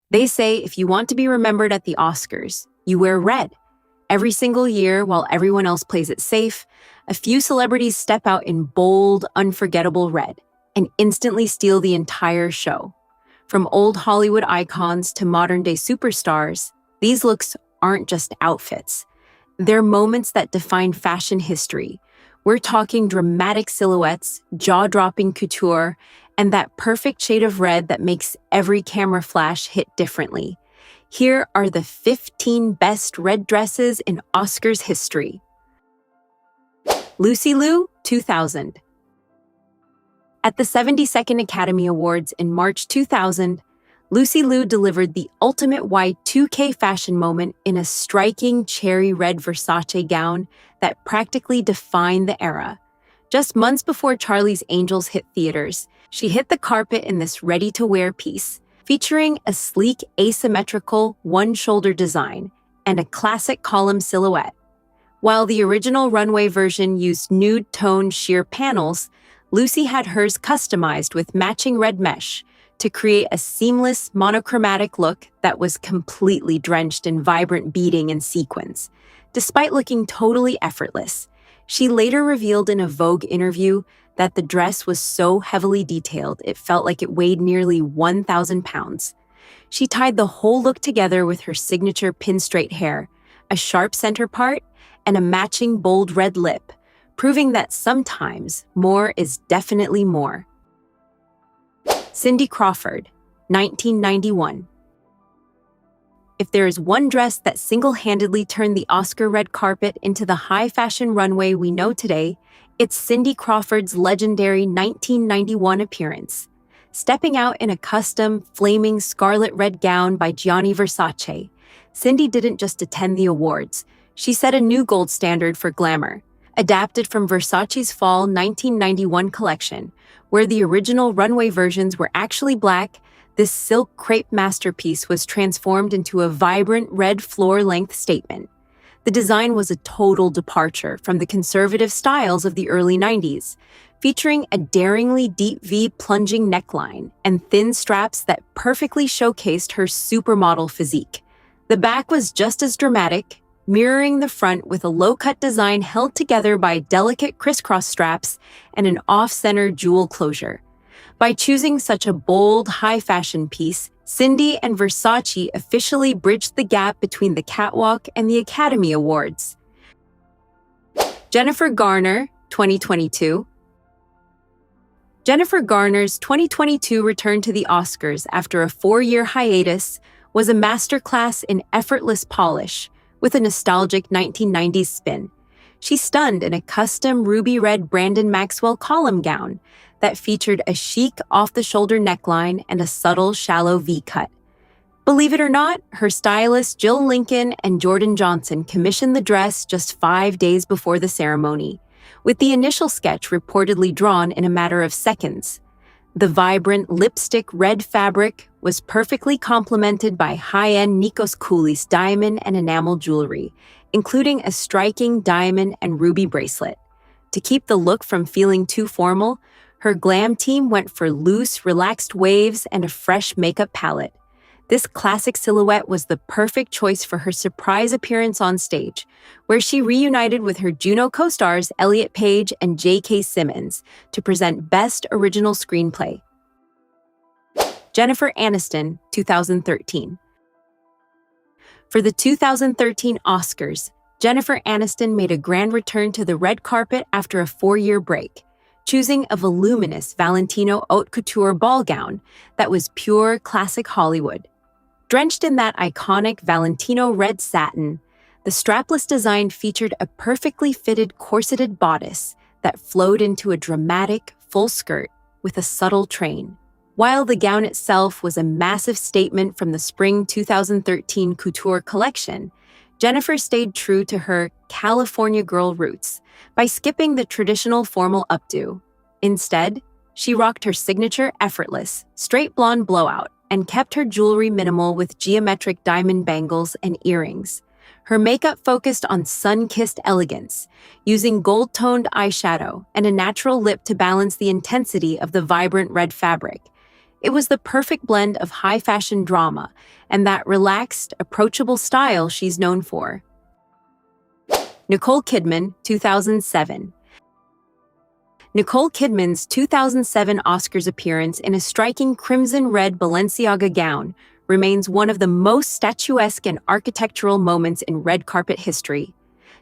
They say if you want to be remembered at the Oscars, you wear red. Every single year, while everyone else plays it safe, a few celebrities step out in bold, unforgettable red and instantly steal the entire show. From old Hollywood icons to modern-day superstars, these looks aren't just outfits. They're moments that define fashion history. We're talking dramatic silhouettes, jaw-dropping couture, and that perfect shade of red that makes every camera flash hit differently. Here are the 15 best red dresses in Oscars history. Lucy Liu, 2000. At the 72nd Academy Awards in March 2000, Lucy Liu delivered the ultimate Y2K fashion moment in a striking cherry red Versace gown that practically defined the era. Just months before Charlie's Angels hit theaters, she hit the carpet in this ready-to-wear piece, featuring a sleek asymmetrical one-shoulder design and a classic column silhouette. While the original runway version used nude-toned sheer panels, Lucy had hers customized with matching red mesh to create a seamless monochromatic look that was completely drenched in vibrant beading and sequins. Despite looking totally effortless, she later revealed in a Vogue interview that the dress was so heavily detailed it felt like it weighed nearly 1,000 pounds. She tied the whole look together with her signature pin-straight hair, a sharp center part, and a matching bold red lip, proving that sometimes more is definitely more. Cindy Crawford, 1991. If there is one dress that single-handedly turned the Oscar red carpet into the high-fashion runway we know today, it's Cindy Crawford's legendary 1991 appearance. Stepping out in a custom, flaming scarlet red gown by Gianni Versace, Cindy didn't just attend the awards. She set a new gold standard for glamour. Adapted from Versace's fall 1991 collection, where the original runway versions were actually black, this silk crepe masterpiece was transformed into a vibrant red floor-length statement. The design was a total departure from the conservative styles of the early 90s, featuring a daringly deep V plunging neckline and thin straps that perfectly showcased her supermodel physique. The back was just as dramatic, mirroring the front with a low-cut design held together by delicate crisscross straps and an off-center jewel closure. By choosing such a bold, high-fashion piece, Cindy and Versace officially bridged the gap between the catwalk and the Academy Awards. Jennifer Garner, 2022. Jennifer Garner's 2022 return to the Oscars after a 4-year hiatus was a masterclass in effortless polish, with a nostalgic 1990s spin. She stunned in a custom ruby red Brandon Maxwell column gown that featured a chic off-the-shoulder neckline and a subtle shallow V-cut. Believe it or not, her stylists Jill Lincoln and Jordan Johnson commissioned the dress just 5 days before the ceremony, with the initial sketch reportedly drawn in a matter of seconds. The vibrant lipstick red fabric was perfectly complemented by high-end Nikos Koulis diamond and enamel jewelry, including a striking diamond and ruby bracelet. To keep the look from feeling too formal, her glam team went for loose, relaxed waves and a fresh makeup palette. This classic silhouette was the perfect choice for her surprise appearance on stage, where she reunited with her Juno co-stars Elliot Page and J.K. Simmons to present Best Original Screenplay. Jennifer Aniston, 2013. For the 2013 Oscars, Jennifer Aniston made a grand return to the red carpet after a 4-year break, choosing a voluminous Valentino haute couture ball gown that was pure classic Hollywood. Drenched in that iconic Valentino red satin, the strapless design featured a perfectly fitted corseted bodice that flowed into a dramatic, full skirt with a subtle train. While the gown itself was a massive statement from the spring 2013 couture collection, Jennifer stayed true to her California girl roots by skipping the traditional formal updo. Instead, she rocked her signature effortless, straight blonde blowout and kept her jewelry minimal with geometric diamond bangles and earrings. Her makeup focused on sun-kissed elegance, using gold-toned eyeshadow and a natural lip to balance the intensity of the vibrant red fabric. It was the perfect blend of high fashion drama and that relaxed, approachable style she's known for. Nicole Kidman, 2007. Nicole Kidman's 2007 Oscars appearance in a striking crimson-red Balenciaga gown remains one of the most statuesque and architectural moments in red carpet history.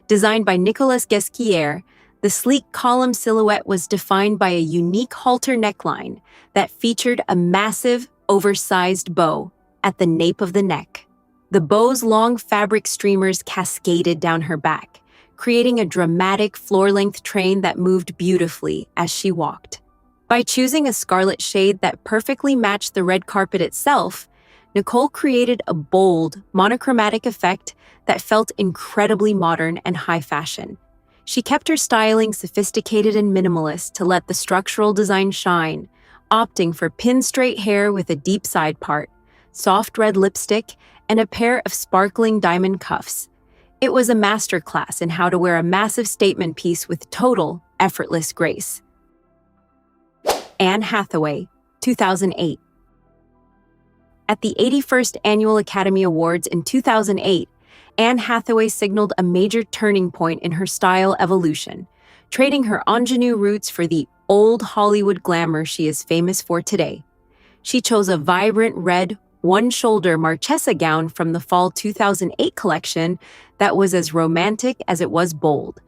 Designed by Nicolas Ghesquière, the sleek column silhouette was defined by a unique halter neckline that featured a massive, oversized bow at the nape of the neck. The bow's long fabric streamers cascaded down her back, creating a dramatic floor-length train that moved beautifully as she walked. By choosing a scarlet shade that perfectly matched the red carpet itself, Nicole created a bold, monochromatic effect that felt incredibly modern and high fashion. She kept her styling sophisticated and minimalist to let the structural design shine, opting for pin-straight hair with a deep side part, soft red lipstick, and a pair of sparkling diamond cuffs. It was a masterclass in how to wear a massive statement piece with total, effortless grace. Anne Hathaway, 2008. At the 81st Annual Academy Awards in 2008, Anne Hathaway signaled a major turning point in her style evolution, trading her ingenue roots for the old Hollywood glamour she is famous for today. She chose a vibrant red, one-shoulder Marchesa gown from the fall 2008 collection that was as romantic as it was bold.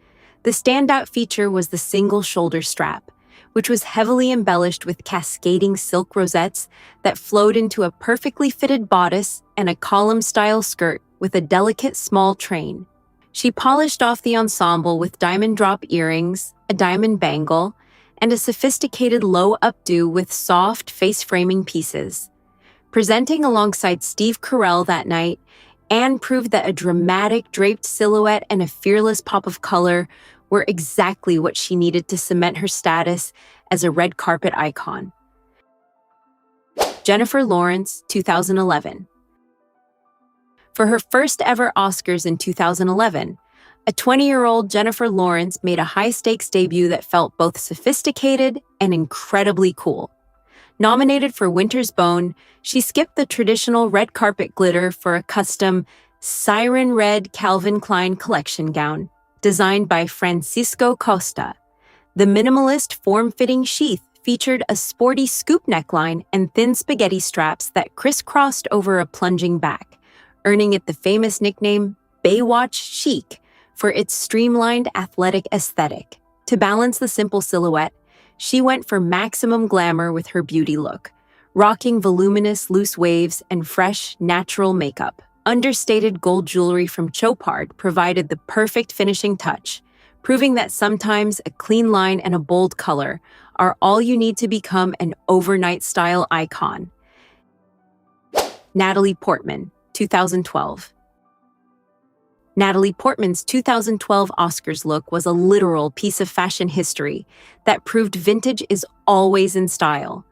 The standout feature was the single shoulder strap, which was heavily embellished with cascading silk rosettes that flowed into a perfectly fitted bodice and a column-style skirt with a delicate small train. She polished off the ensemble with diamond drop earrings, a diamond bangle, and a sophisticated low updo with soft face-framing pieces. Presenting alongside Steve Carell that night, Anne proved that a dramatic draped silhouette and a fearless pop of color were exactly what she needed to cement her status as a red carpet icon. Jennifer Lawrence, 2011. For her first ever Oscars in 2011, a 20-year-old Jennifer Lawrence made a high-stakes debut that felt both sophisticated and incredibly cool. Nominated for Winter's Bone, she skipped the traditional red carpet glitter for a custom siren red Calvin Klein collection gown, designed by Francisco Costa. The minimalist, form-fitting sheath featured a sporty scoop neckline and thin spaghetti straps that crisscrossed over a plunging back, earning it the famous nickname Baywatch Chic for its streamlined, athletic aesthetic. To balance the simple silhouette, she went for maximum glamour with her beauty look, rocking voluminous, loose waves and fresh, natural makeup. Understated gold jewelry from Chopard provided the perfect finishing touch, proving that sometimes a clean line and a bold color are all you need to become an overnight style icon. Natalie Portman, 2012. Natalie Portman's 2012 Oscars look was a literal piece of fashion history that proved vintage is always in style.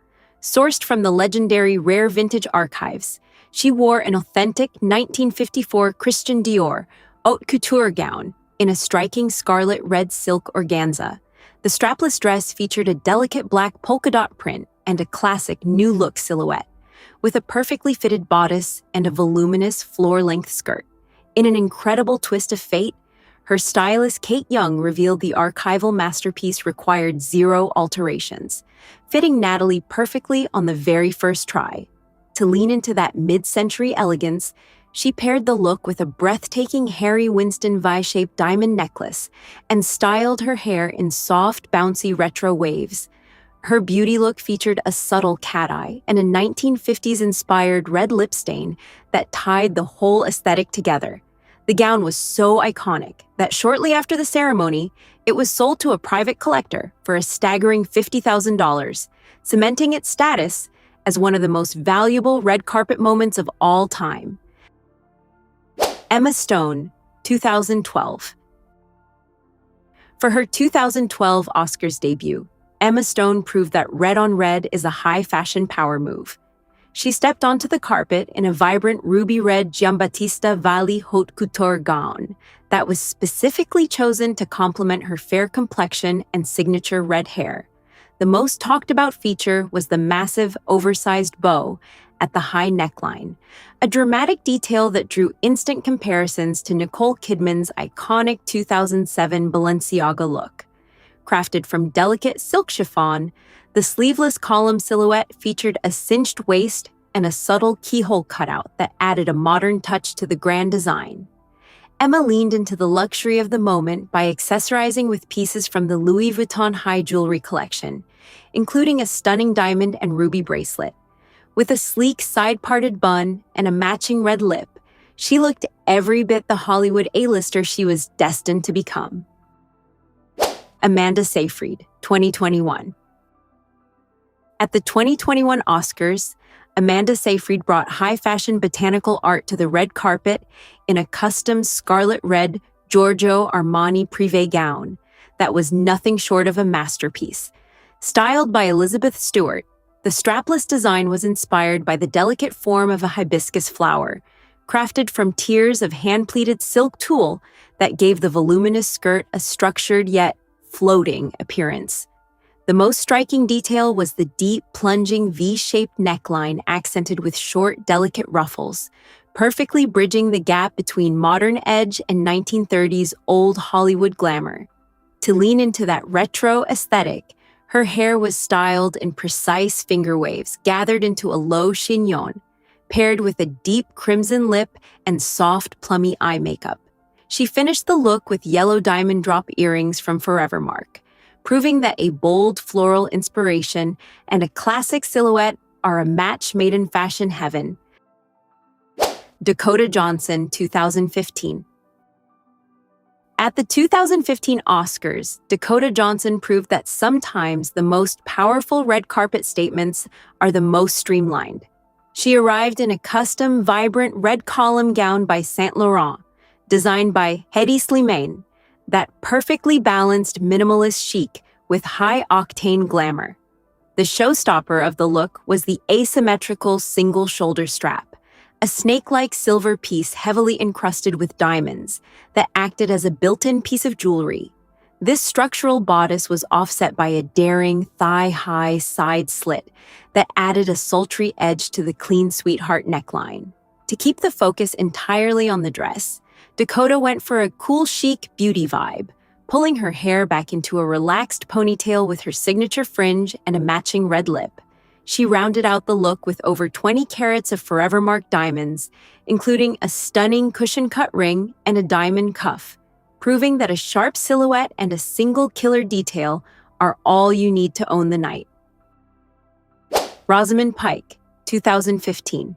Sourced from the legendary Rare Vintage archives, she wore an authentic 1954 Christian Dior haute couture gown in a striking scarlet red silk organza. The strapless dress featured a delicate black polka dot print and a classic new look silhouette, with a perfectly fitted bodice and a voluminous floor-length skirt. In an incredible twist of fate, her stylist Kate Young revealed the archival masterpiece required 0 alterations, fitting Natalie perfectly on the very first try. To lean into that mid-century elegance, she paired the look with a breathtaking Harry Winston V-shaped diamond necklace and styled her hair in soft, bouncy retro waves. Her beauty look featured a subtle cat eye and a 1950s-inspired red lip stain that tied the whole aesthetic together. The gown was so iconic that shortly after the ceremony, it was sold to a private collector for a staggering $50,000, cementing its status as one of the most valuable red carpet moments of all time. Emma Stone, 2012. For her 2012 Oscars debut, Emma Stone proved that red on red is a high fashion power move. She stepped onto the carpet in a vibrant ruby red Giambattista Valli haute couture gown that was specifically chosen to complement her fair complexion and signature red hair. the most talked about feature was the massive, oversized bow at the high neckline, a dramatic detail that drew instant comparisons to Nicole Kidman's iconic 2007 Balenciaga look. Crafted from delicate silk chiffon, the sleeveless column silhouette featured a cinched waist and a subtle keyhole cutout that added a modern touch to the grand design. Emma leaned into the luxury of the moment by accessorizing with pieces from the Louis Vuitton high jewelry collection, including a stunning diamond and ruby bracelet. With a sleek side-parted bun and a matching red lip, she looked every bit the Hollywood A-lister she was destined to become. Amanda Seyfried, 2021. At the 2021 Oscars, Amanda Seyfried brought high-fashion botanical art to the red carpet in a custom scarlet red Giorgio Armani privé gown that was nothing short of a masterpiece. Styled by Elizabeth Stewart, the strapless design was inspired by the delicate form of a hibiscus flower, crafted from tiers of hand-pleated silk tulle that gave the voluminous skirt a structured yet floating appearance. The most striking detail was the deep, plunging V-shaped neckline accented with short, delicate ruffles, perfectly bridging the gap between modern edge and 1930s old Hollywood glamour. To lean into that retro aesthetic, her hair was styled in precise finger waves gathered into a low chignon, paired with a deep crimson lip and soft, plummy eye makeup. She finished the look with yellow diamond drop earrings from Forevermark, proving that a bold floral inspiration and a classic silhouette are a match made in fashion heaven. Dakota Johnson, 2015. At the 2015 Oscars, Dakota Johnson proved that sometimes the most powerful red carpet statements are the most streamlined. She arrived in a custom, vibrant red column gown by Saint Laurent, designed by Hedi Slimane, that perfectly balanced minimalist chic with high-octane glamour. The showstopper of the look was the asymmetrical single shoulder strap, a snake-like silver piece heavily encrusted with diamonds that acted as a built-in piece of jewelry. This structural bodice was offset by a daring thigh-high side slit that added a sultry edge to the clean sweetheart neckline. To keep the focus entirely on the dress, Dakota went for a cool chic beauty vibe, pulling her hair back into a relaxed ponytail with her signature fringe and a matching red lip. She rounded out the look with over 20 carats of Forevermark diamonds, including a stunning cushion-cut ring and a diamond cuff, proving that a sharp silhouette and a single killer detail are all you need to own the night. Rosamund Pike, 2015.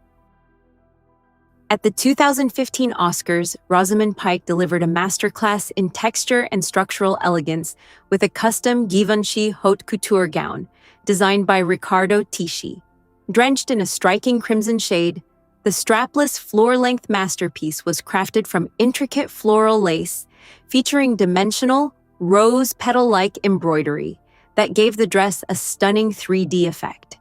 At the 2015 Oscars, Rosamund Pike delivered a masterclass in texture and structural elegance with a custom Givenchy haute couture gown designed by Riccardo Tisci. Drenched in a striking crimson shade, the strapless floor-length masterpiece was crafted from intricate floral lace featuring dimensional, rose petal-like embroidery that gave the dress a stunning 3D effect.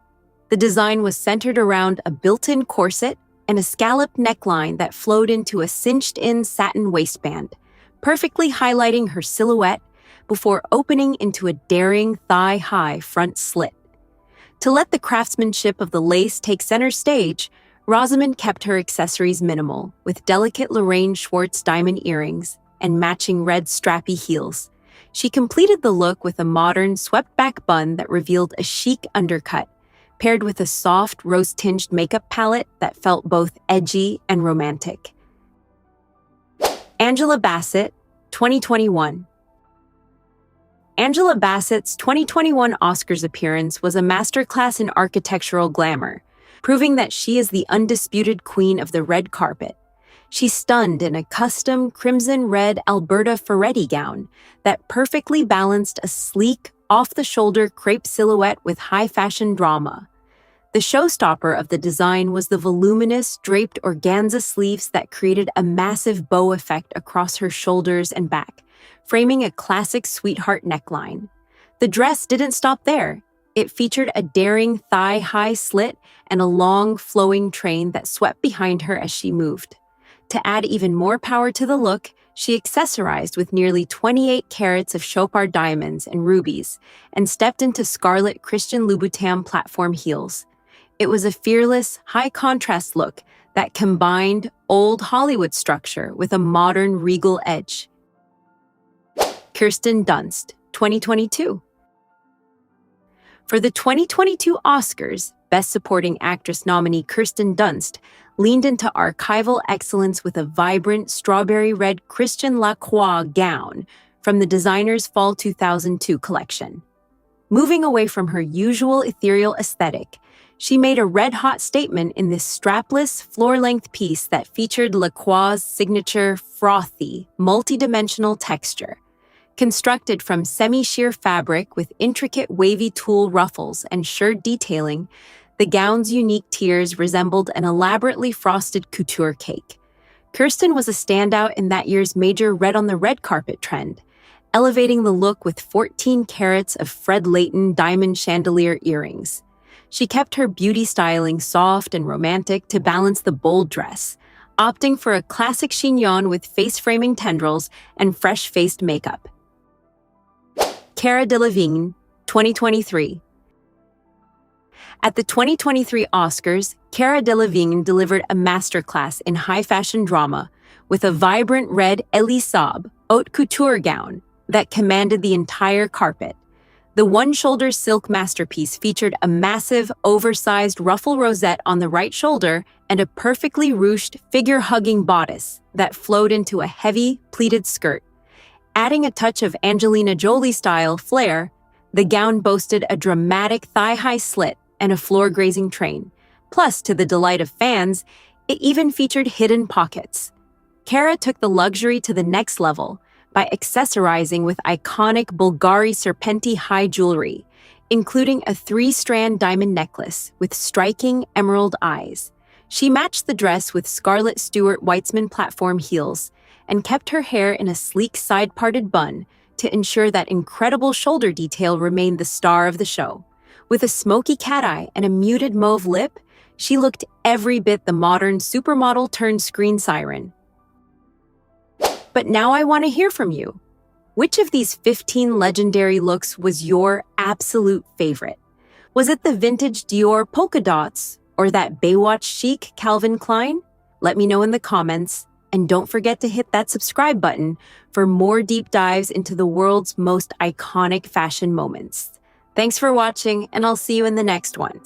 The design was centered around a built-in corset and a scalloped neckline that flowed into a cinched-in satin waistband, perfectly highlighting her silhouette before opening into a daring thigh-high front slit. To let the craftsmanship of the lace take center stage, Rosamund kept her accessories minimal, with delicate Lorraine Schwartz diamond earrings and matching red strappy heels. She completed the look with a modern swept-back bun that revealed a chic undercut, paired with a soft, rose-tinged makeup palette that felt both edgy and romantic. Angela Bassett, 2021. Angela Bassett's 2021 Oscars appearance was a masterclass in architectural glamour, proving that she is the undisputed queen of the red carpet. She stunned in a custom crimson-red Alberta Ferretti gown that perfectly balanced a sleek, off-the-shoulder crepe silhouette with high-fashion drama. The showstopper of the design was the voluminous, draped organza sleeves that created a massive bow effect across her shoulders and back, framing a classic sweetheart neckline. The dress didn't stop there. It featured a daring thigh-high slit and a long, flowing train that swept behind her as she moved. To add even more power to the look, She accessorized with nearly 28 carats of chopard diamonds and rubies and stepped into scarlet Christian Louboutin platform heels. It was a fearless, high-contrast look that combined old Hollywood structure with a modern regal edge. Kirsten Dunst, 2022. For the 2022 Oscars, Best Supporting Actress nominee Kirsten Dunst leaned into archival excellence with a vibrant strawberry red Christian Lacroix gown from the designer's Fall 2002 collection. Moving away from her usual ethereal aesthetic, she made a red-hot statement in this strapless, floor-length piece that featured Lacroix's signature frothy, multi-dimensional texture. Constructed from semi-sheer fabric with intricate wavy tulle ruffles and shirred detailing, the gown's unique tiers resembled an elaborately frosted couture cake. Kirsten was a standout in that year's major red-on-the-red carpet trend, elevating the look with 14 carats of Fred Leighton diamond chandelier earrings. She kept her beauty styling soft and romantic to balance the bold dress, opting for a classic chignon with face-framing tendrils and fresh-faced makeup. Cara Delevingne, 2023. At the 2023 Oscars, Cara Delevingne delivered a masterclass in high-fashion drama with a vibrant red Elisab haute couture gown that commanded the entire carpet. The one-shoulder silk masterpiece featured a massive, oversized ruffle rosette on the right shoulder and a perfectly ruched, figure-hugging bodice that flowed into a heavy, pleated skirt. Adding a touch of Angelina Jolie-style flair, the gown boasted a dramatic thigh-high slit and a floor-grazing train. Plus, to the delight of fans, it even featured hidden pockets. Cara took the luxury to the next level by accessorizing with iconic Bulgari Serpenti high jewelry, including a 3-strand diamond necklace with striking emerald eyes. She matched the dress with Scarlett Stewart Weitzman platform heels and kept her hair in a sleek side-parted bun to ensure that incredible shoulder detail remained the star of the show. With a smoky cat eye and a muted mauve lip, she looked every bit the modern supermodel-turned-screen siren. But now I want to hear from you. Which of these 15 legendary looks was your absolute favorite? Was it the vintage Dior polka dots or that Baywatch chic Calvin Klein? Let me know in the comments. And don't forget to hit that subscribe button for more deep dives into the world's most iconic fashion moments. Thanks for watching, and I'll see you in the next one.